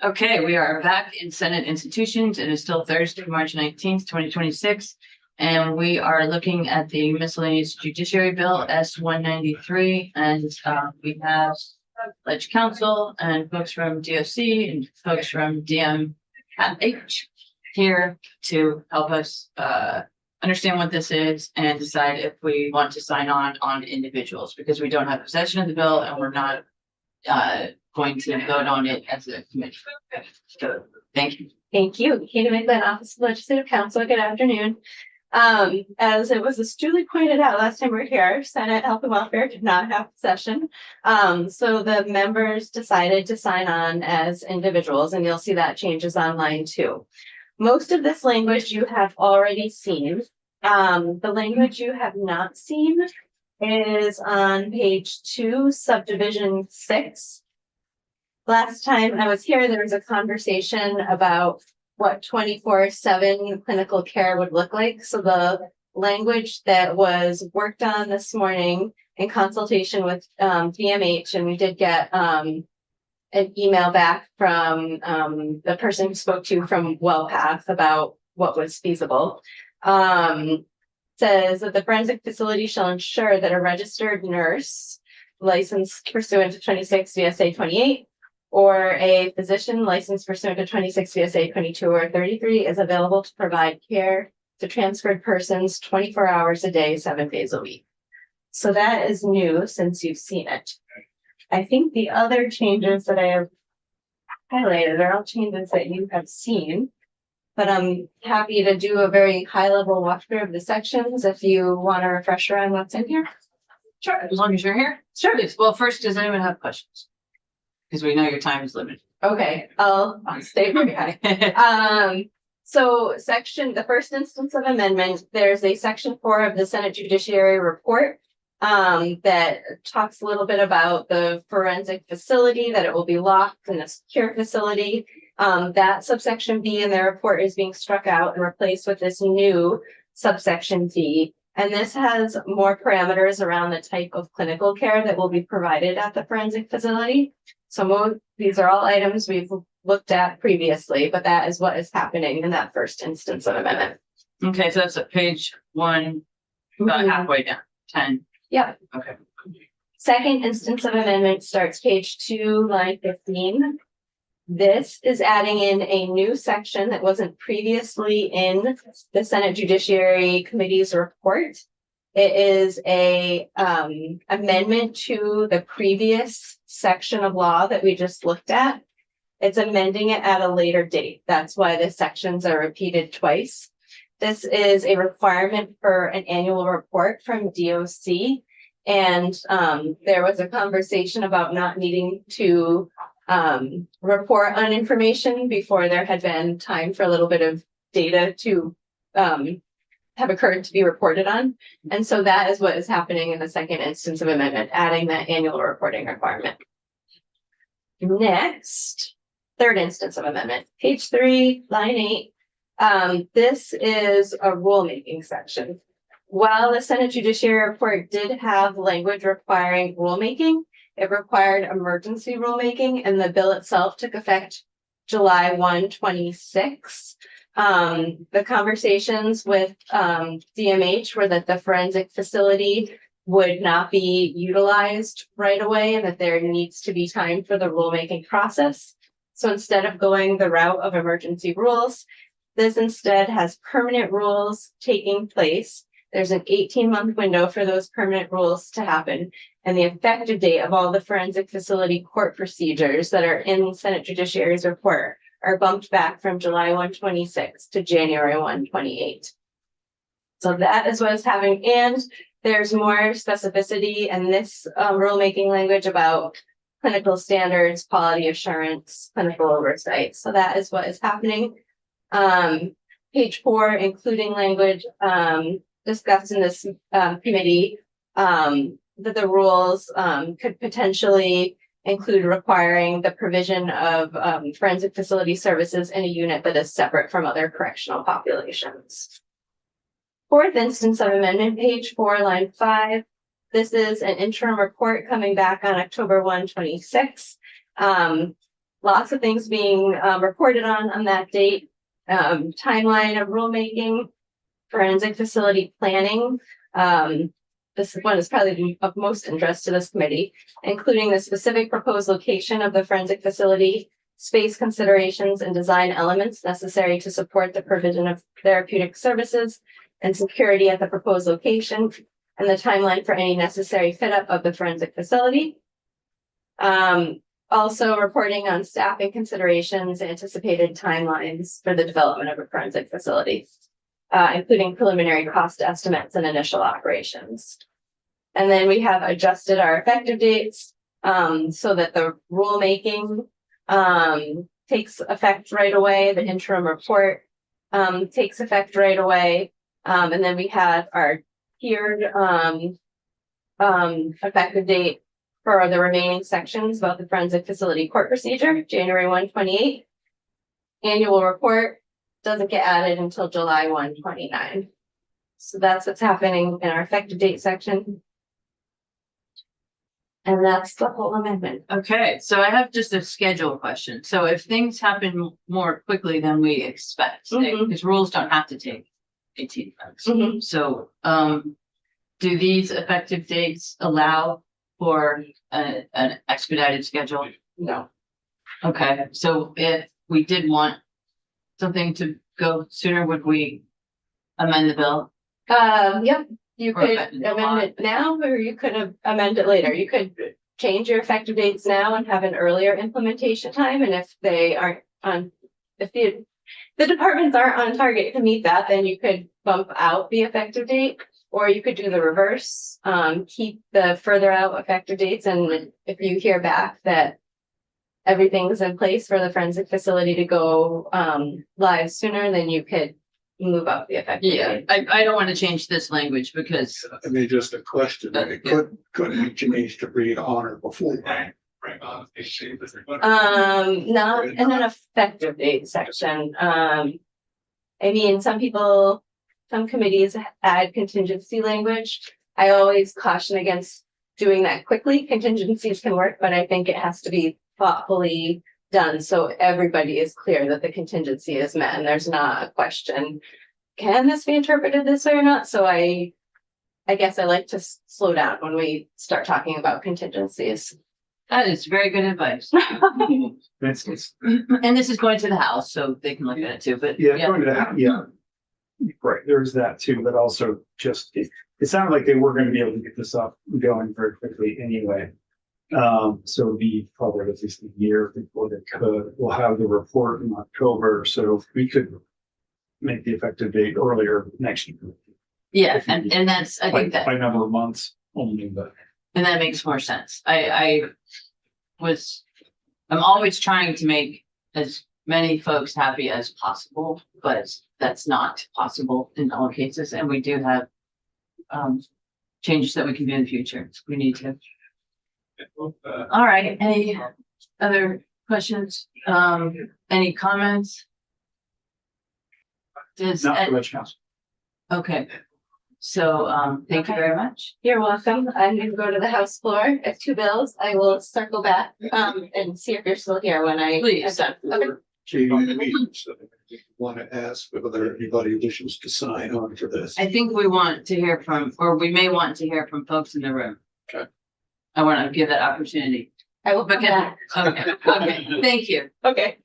Okay, we are back in Senate institutions. It is still Thursday, March 19th, 2026. And we are looking at the miscellaneous judiciary bill S-193. And we have Ledge Council and folks from DOC and folks from DMH here to help us understand what this is and decide if we want to sign on individuals, because we don't have possession of the bill and we're not going to vote on it as a committee. So, thank you. Thank you. Katie McGlynn, Office of Legislative Counsel. Good afternoon. As it was astutely pointed out last time we were here, Senate Health and Welfare did not have session. So the members decided to sign on as individuals, and you'll see that changes online too. Most of this language you have already seen. The language you have not seen is on page 2, subdivision 6. Last time I was here, there was a conversation about what 24/7 clinical care would look like. So the language that was worked on this morning in consultation with DMH, and we did get an email back from the person who spoke to from WellPath about what was feasible. Says that the forensic facility shall ensure that a registered nurse licensed pursuant to 26 VSA 28 or a physician licensed pursuant to 26 VSA 22 or 33 is available to provide care to transferred persons 24 hours a day, 7 days a week. So that is new since you've seen it. I think the other changes that I have highlighted are all changes that you have seen, but I'm happy to do a very high level walkthrough of the sections if you want a refresher on what's in here. Sure, as long as you're here. Sure. Well, first, does anyone have questions? Because we know your time is limited. Okay, I'll stay very high. So the first instance of amendment, there's a section 4 of the Senate Judiciary Report that talks a little bit about the forensic facility, that it will be locked in a secure facility. That subsection B in their report is being struck out and replaced with this new subsection D. And this has more parameters around the type of clinical care that will be provided at the forensic facility. So these are all items we've looked at previously, but that is what is happening in that first instance of amendment. Okay, so that's at page 1, about halfway down, 10. Yep. Okay. Second instance of amendment starts page 2, line 15. This is adding in a new section that wasn't previously in the Senate Judiciary Committee's report. It is a amendment to the previous section of law that we just looked at. It's amending it at a later date. That's why the sections are repeated twice. This is a requirement for an annual report from DOC. And there was a conversation about not needing to report on information before there had been time for a little bit of data to have occurred to be reported on. And so that is what is happening in the second instance of amendment, adding that annual reporting requirement. Next, third instance of amendment, page 3, line 8. This is a rulemaking section. While the Senate Judiciary Report did have language requiring rulemaking, it required emergency rulemaking, and the bill itself took effect July 1, 2026. The conversations with DMH were that the forensic facility would not be utilized right away and that there needs to be time for the rulemaking process. So instead of going the route of emergency rules, this instead has permanent rules taking place. There's an 18-month window for those permanent rules to happen, and the effective date of all the forensic facility court procedures that are in Senate Judiciary's report are bumped back from July 1, 26 to January 1, 28. So that is what is happening. And there's more specificity in this rulemaking language about clinical standards, quality assurance, clinical oversight. So that is what is happening. Page 4, including language discussed in this committee, that the rules could potentially include requiring the provision of forensic facility services in a unit that is separate from other correctional populations. Fourth instance of amendment, page 4, line 5. This is an interim report coming back on October 1, 26. lots of things being reported on that date. Timeline of rulemaking, forensic facility planning. This one is probably of most interest to this committee, including the specific proposed location of the forensic facility, space considerations and design elements necessary to support the provision of therapeutic services and security at the proposed location, and the timeline for any necessary fit up of the forensic facility. Also reporting on staffing considerations, anticipated timelines for the development of a forensic facility, including preliminary cost estimates and initial operations. And then we have adjusted our effective dates so that the rulemaking takes effect right away. The interim report takes effect right away. And then we have our tiered effective date for the remaining sections about the forensic facility court procedure, January 1, 2028. Annual report doesn't get added until July 1, 2029. So that's what's happening in our effective date section. And that's the whole amendment. Okay, so I have just a schedule question. So if things happen more quickly than we expect, Mhm. because rules don't have to take 18 months. Mhm. So, do these effective dates allow for an expedited schedule? No. Okay, so if we did want something to go sooner, would we amend the bill? Yep, you Or could effective amend it now, or you could amend it later. You could change your effective dates now and have an earlier implementation time, and if they aren't on, if the departments aren't on target to meet that, then you could bump out the effective date, or you could do the reverse, keep the further out effective dates, and if you hear back that everything's in place for the forensic facility to go live sooner, then you could move up the effective date. I don't want to change this language because, I mean, just a question, it couldn't be changed to read on or before. Not in an effective date section. I mean, some committees add contingency language. I always caution against doing that quickly. Contingencies can work, but I think it has to be thoughtfully done so everybody is clear that the contingency is met and there's not a question, can this be interpreted this way or not? So I guess I like to slow down when we start talking about contingencies. that is very good advice. It's, And this is going to the House, so they can look at it too, but yeah, going to that, yeah. Right, there's that too, but also just, it sounded like they were gonna be able to get this up and going very quickly anyway. So it'd be probably at least a year before they could. We'll have the report in October, so we could make the effective date earlier next year. yeah, and that's, I think that. By number of months only, but. And that makes more sense. I'm always trying to make as many folks happy as possible, but that's not possible in all cases. And we do have changes that we can do in the future. We need to. All right, any other questions? Any comments? Not for Rich House. Okay. So, thank you very much. You're welcome. I'm gonna go to the House floor. I have 2 bills. I will circle back and see if you're still here when I. Please. am done. Okay. Want to ask whether anybody wishes to sign on for this. I think we want to hear from, or we may want to hear from folks in the room. Okay. I want to give that opportunity. I will come Okay, back. okay, thank you. Okay.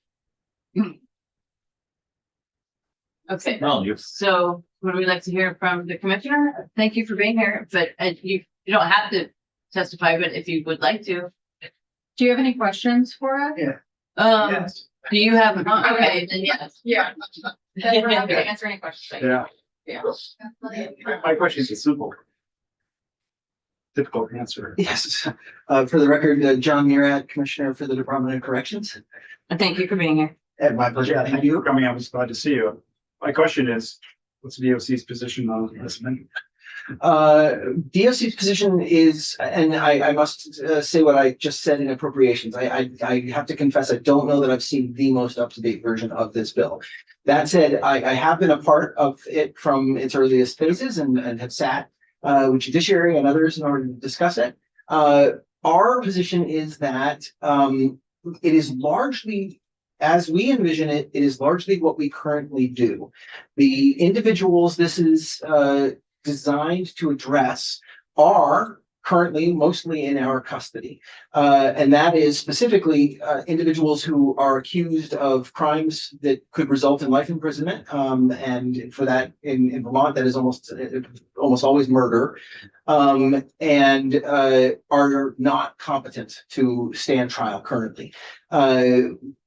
Okay, Well, you. so would we like to hear from the commissioner? Thank you for being here, but you don't have to testify, but if you would like to. Do you have any questions for us? Yes. Do you have, okay, then yes. Yeah. Then we're happy to answer any questions. Yeah, Yeah. my question is simple. Difficult answer. Yes, for the record, John Murad, Commissioner for the Department of Corrections. Thank you for being here. And my pleasure. Thank Thank you for you. coming. I was glad to see you. My question is, what's the DOC's position on this amendment? DOC's position is, and I must say what I just said in appropriations. I have to confess, I don't know that I've seen the most up-to-date version of this bill. That said, I have been a part of it from its earliest phases and have sat with Judiciary and others in order to discuss it. Our position is that it is largely, as we envision it, it is largely what we currently do. The individuals this is designed to address are currently mostly in our custody. And that is specifically individuals who are accused of crimes that could result in life imprisonment. And for that, in Vermont, that is almost always murder, and are not competent to stand trial currently.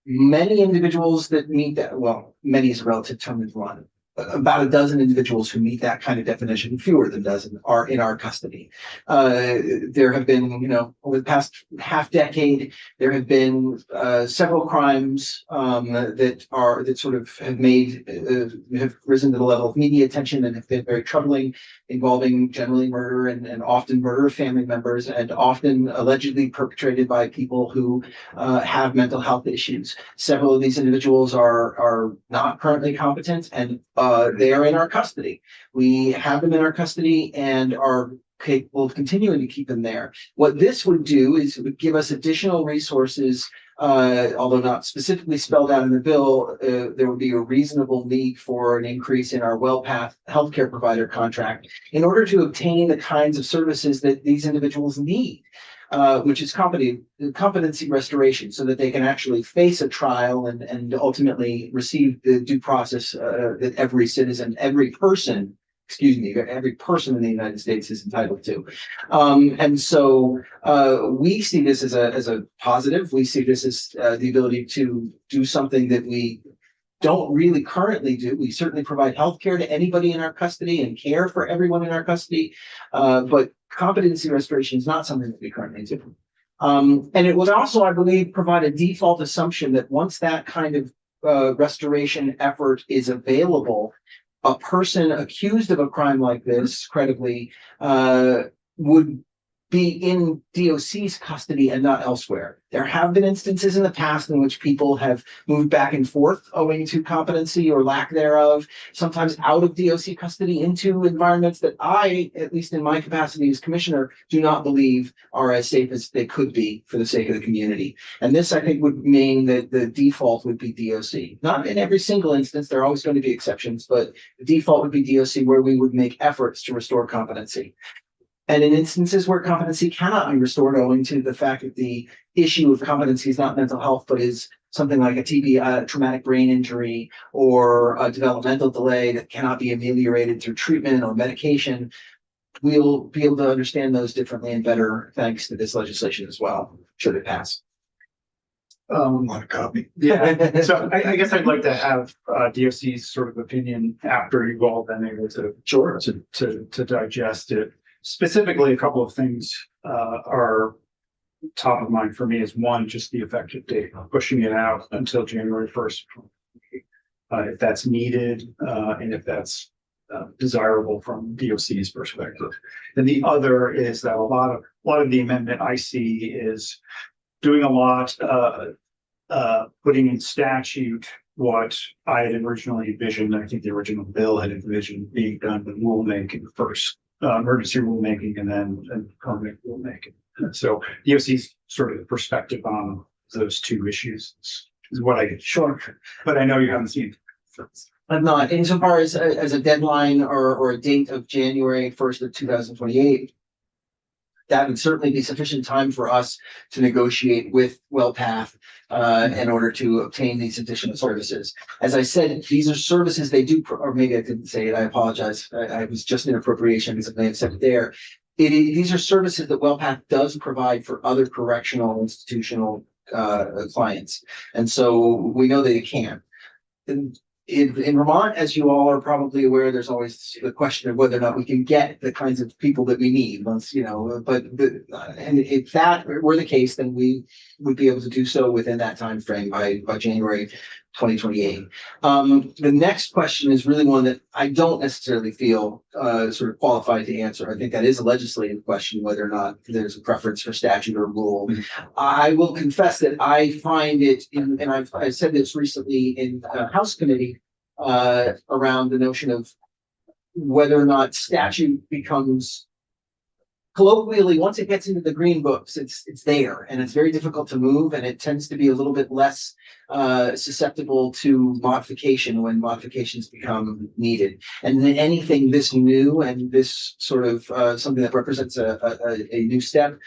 Many individuals that meet that, well, many is a relative term in Vermont. About a dozen individuals who meet that kind of definition, fewer than a dozen, are in our custody. There have been, over the past half decade, there have been several crimes that sort of have risen to the level of media attention and have been very troubling, involving generally murder and often murder of family members, and often allegedly perpetrated by people who have mental health issues. Several of these individuals are not currently competent, and they are in our custody. We have them in our custody and are capable of continuing to keep them there. What this would do is it would give us additional resources, although not specifically spelled out in the bill. There would be a reasonable need for an increase in our WellPath healthcare provider contract in order to obtain the kinds of services that these individuals need. Which is competency restoration, so that they can actually face a trial and ultimately receive the due process that every citizen, every person in the United States is entitled to. And so we see this as a positive. We see this as the ability to do something that we don't really currently do. We certainly provide healthcare to anybody in our custody and care for everyone in our custody, but competency restoration is not something that we currently do. And it would also, I believe, provide a default assumption that once that kind of restoration effort is available, a person accused of a crime like this, credibly, would be in DOC's custody and not elsewhere. There have been instances in the past in which people have moved back and forth owing to competency or lack thereof, sometimes out of DOC custody into environments that I, at least in my capacity as commissioner, do not believe are as safe as they could be for the sake of the community. And this, I think, would mean that the default would be DOC. Not in every single instance, there are always going to be exceptions, but the default would be DOC, where we would make efforts to restore competency. And in instances where competency cannot be restored owing to the fact that the issue of competency is not mental health, but is something like a TB, traumatic brain injury, or a developmental delay that cannot be ameliorated through treatment or medication, we'll be able to understand those differently and better thanks to this legislation as well, should it pass. Want a copy? Yeah, so I guess I'd like to have DOC's sort of opinion after you've all been able to digest it. Specifically, a couple of things are top of mind for me. Is one, just the effective date, pushing it out until January 1st, if that's needed, and if that's desirable from DOC's perspective. And the other is that a lot of the amendment I see is doing a lot, putting in statute what I had originally envisioned. I think the original bill had envisioned being done with rulemaking first. Emergency rulemaking and then permanent rulemaking. So DOC's sort of perspective on those two issues is what I get. Sure, but I know you haven't seen it. I'm not. Insofar as a deadline or a date of January 1st of 2028, that would certainly be sufficient time for us to negotiate with WellPath in order to obtain these additional services. As I said, these are services they do, or maybe I didn't say it, I apologize. I was just in appropriations, I may have said it there. These are services that WellPath does provide for other correctional institutional clients. And so we know that it can. In Vermont, as you all are probably aware, there's always the question of whether or not we can get the kinds of people that we need. Once and if that were the case, then we would be able to do so within that time frame by January 2028. The next question is really one that I don't necessarily feel sort of qualified to answer. I think that is a legislative question, whether or not there's a preference for statute or rule. I will confess that I find it, and I've said this recently in House committee around the notion of whether or not statute becomes colloquially, once it gets into the green books, it's there and it's very difficult to move and it tends to be a little bit less susceptible to modification when modifications become needed. And then anything this new and this sort of something that represents a new step,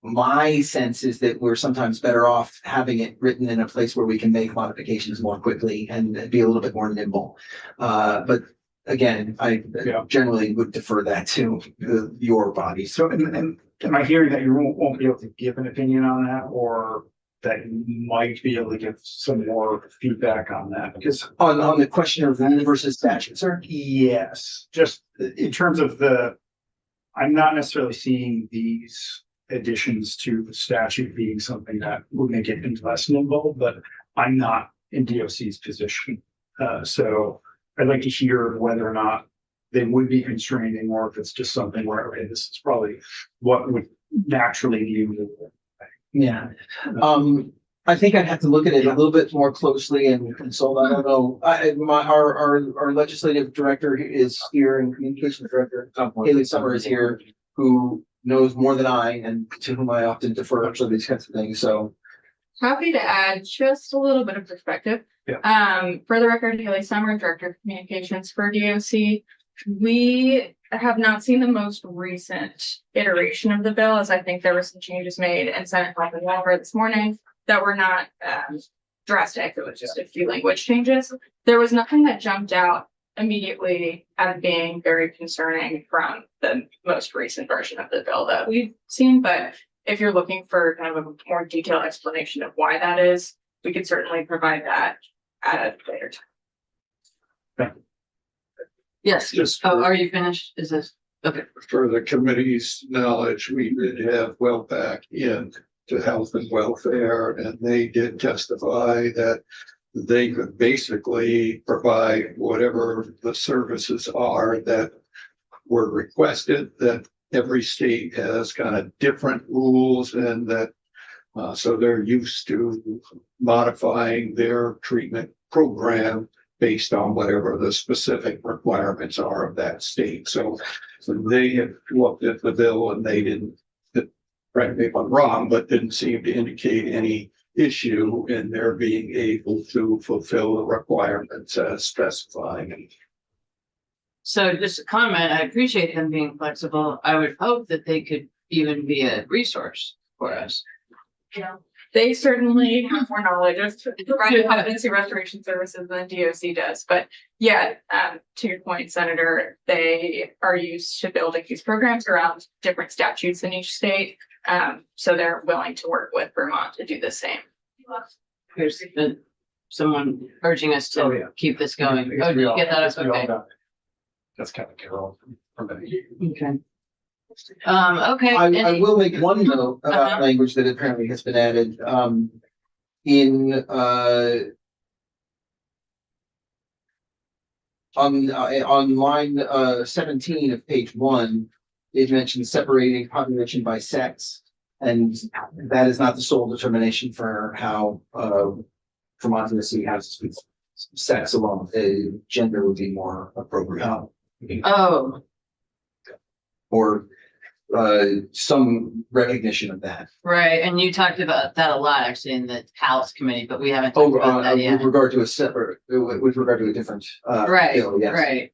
my sense is that we're sometimes better off having it written in a place where we can make modifications more quickly and be a little bit more nimble. But again, I generally would defer that to your body. So, and am I hearing that you won't be able to give an opinion on that, or that you might be able to give some more feedback on that? Because On the question of rule versus statute, sir? yes, just in terms of I'm not necessarily seeing these additions to the statute being something that would make it any less nimble, but I'm not in DOC's position. So I'd like to hear whether or not they would be constraining, or if it's just something where, okay, this is probably what would naturally be. Yeah. I think I'd have to look at it a little bit more closely and consult. I don't know. Our legislative director is here and communications director, Haley Summer is here, who knows more than I and to whom I often defer for these kinds of things. So Happy to add just a little bit of perspective. For the record, Haley Summer, Director of Communications for DOC. We have not seen the most recent iteration of the bill, as I think there were some changes made in Senate Health and Welfare this morning that were not drastic. It was just a few language changes. There was nothing that jumped out immediately as being very concerning from the most recent version of the bill that we've seen. But if you're looking for kind of a more detailed explanation of why that is, we could certainly provide that at a later time. Yes, Just are you finished? Is this, okay, for the committee's knowledge, we did have Wellback in to Health and Welfare, and they did testify that they could basically provide whatever the services are that were requested, that every state has kind of different rules, and that so they're used to modifying their treatment program based on whatever the specific requirements are of that state. So they have looked at the bill and they didn't, correct me if I'm wrong, but didn't seem to indicate any issue in their being able to fulfill the requirements as specifying. so just a comment, I appreciate them being flexible. I would hope that they could even be a resource for us. Yeah, they certainly have more knowledge of providing competency restoration services than DOC does. But yeah, to your point, Senator, they are used to building these programs around different statutes in each state. So they're willing to work with Vermont to do the same. There's someone urging us Oh, to yeah. keep this going. Oh, did you get that? Okay. That's kind of Carol from me. Okay. Okay. I any- will make one note about Uh-huh. language that apparently has been added, in, on line, 17 of page 1, it mentions separating population by sex. And that is not the sole determination for how, Vermont Tennessee has sex alone. Gender would be more appropriate. Oh, Or some recognition of that. right. And you talked about that a lot actually in the House committee, but we haven't talked Oh, about that yet. with regard to a separate, with regard to a different, Right, bill, yes. right.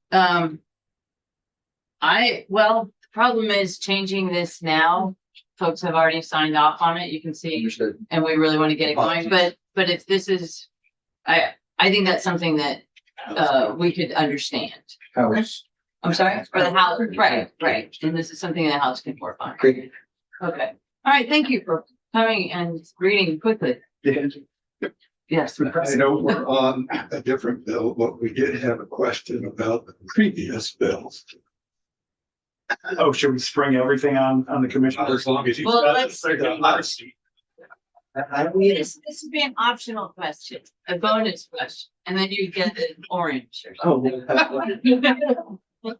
Well, the problem is changing this now. Folks have already signed off on it. You can see, Understood. and we really want to get it going, but if this is, I think that's something that we could understand. House. I'm sorry, for the House, right. And this is something that the House can work on. Great. Okay. All right, thank you for coming and reading quickly. Yes. I know we're on a different bill, but we did have a question about the previous bills. Oh, should we spring everything on the commission? As long as you- Well, let's- I don't need This would be an optional question, a bonus question, and then you get the orange or something. Oh. Does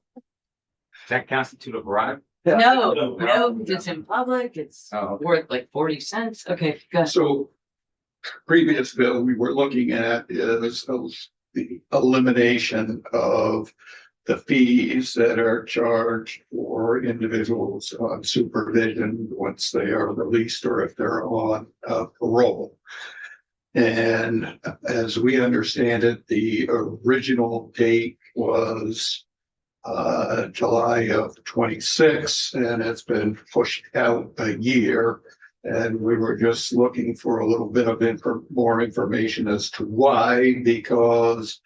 that constitute a bribe? No, no, it's in public, it's Oh, okay. worth like 40 cents. Okay, go. So previous bill we were looking at is the elimination of the fees that are charged for individuals on supervision once they are released or if they're on parole. And as we understand it, the original date was July of 26, and it's been pushed out a year. And we were just looking for a little bit of more information as to why, because,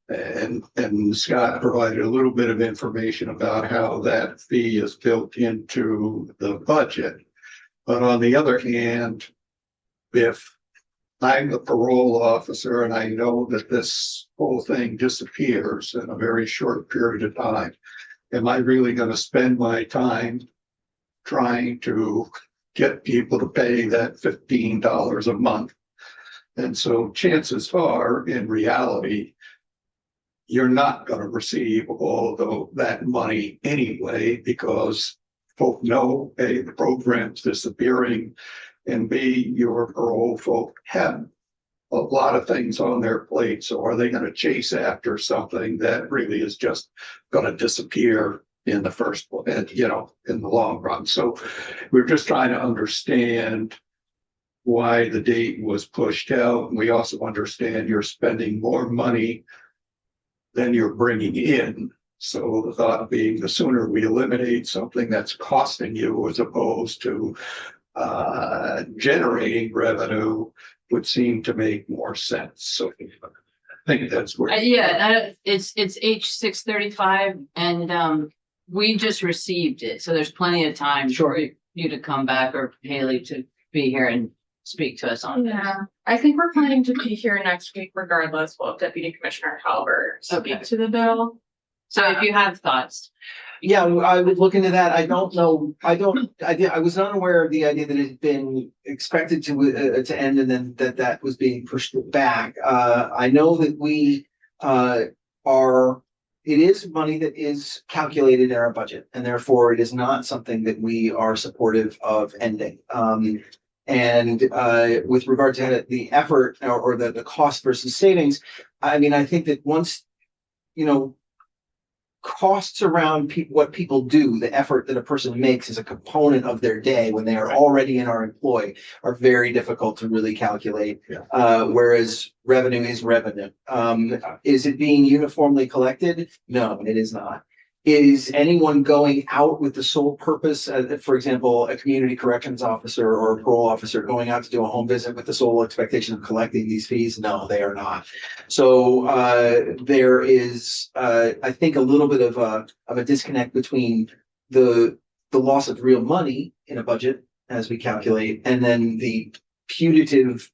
and Scott provided a little bit of information about how that fee is built into the budget. But on the other hand, if I'm the parole officer and I know that this whole thing disappears in a very short period of time, am I really going to spend my time trying to get people to pay that $15 a month? And so chances are, in reality, you're not going to receive all that money anyway, because folk know, A, the program's disappearing, and B, your parole folk have a lot of things on their plate. So are they going to chase after something that really is just going to disappear in the first, you know, in the long run? So we're just trying to understand why the date was pushed out. And we also understand you're spending more money than you're bringing in. So the thought being, the sooner we eliminate something that's costing you as opposed to generating revenue would seem to make more sense. So I think that's where. It's H635 and we just received it. So there's plenty of time Sure. for you to come back or Haley to be here and speak to us on this. Yeah, I think we're planning to be here next week regardless. We'll have Deputy Commissioner Halbert Okay. speak to the bill. So if you have thoughts. Yeah, I would look into that. I don't know. I was not aware of the idea that it had been expected to end and then that was being pushed back. I know that we it is money that is calculated in our budget, and therefore it is not something that we are supportive of ending. And with regard to the effort or the cost versus savings, I mean, I think that once, you know, costs around what people do, the effort that a person makes as a component of their day when they are already in our employ, are very difficult to really calculate. Whereas revenue is revenue. Is it being uniformly collected? No, it is not. Is anyone going out with the sole purpose, for example, a community corrections officer or a parole officer going out to do a home visit with the sole expectation of collecting these fees? No, they are not. So there is, I think, a little bit of a disconnect between the loss of real money in a budget as we calculate, and then the putative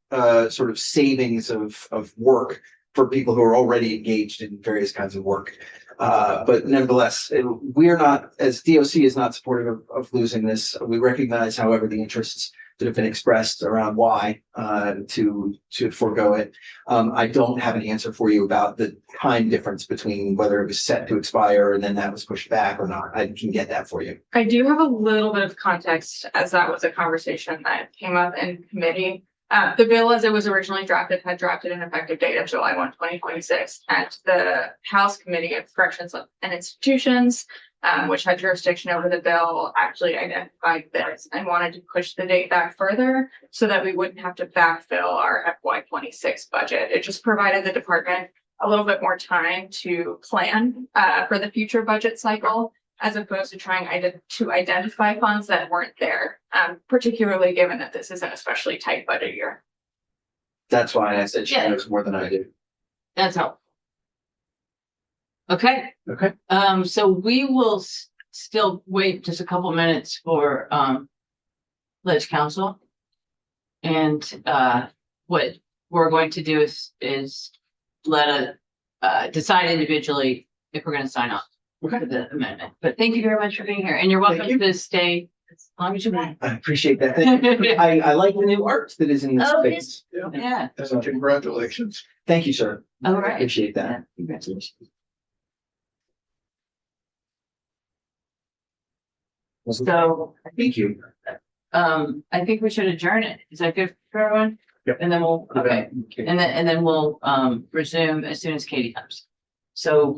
sort of savings of work for people who are already engaged in various kinds of work. But nevertheless, we're not, as DOC is not supportive of losing this. We recognize, however, the interests that have been expressed around why to forego it. I don't have an answer for you about the time difference between whether it was set to expire and then that was pushed back or not. I can get that for you. I do have a little bit of context, as that was a conversation that came up in committee. The bill, as it was originally drafted, had drafted an effective date of July 1, 2026, and the House Committee of Corrections and Institutions, which had jurisdiction over the bill, actually identified this and wanted to push the date back further so that we wouldn't have to backfill our FY26 budget. It just provided the department a little bit more time to plan for the future budget cycle, as opposed to trying to identify funds that weren't there, particularly given that this is an especially tight budget year. That's why I said she Yeah. knows more than I do. That's helpful. Okay. Okay. So we will still wait just a couple minutes for Ledge Council. And what we're going to do is let decide individually if we're going to sign off for the amendment. But thank you very much for being here, and you're welcome Thank you. to stay as long as you want. I appreciate that. Thank you. I like the new art that is in this Oh, space. Yeah. And congratulations. Thank you, sir. All I right. appreciate that. Yeah, congratulations. So Thank you. I think we should adjourn it. Is that good for everyone? Yep. And then we'll, okay. And then we'll resume as soon as Katie comes. So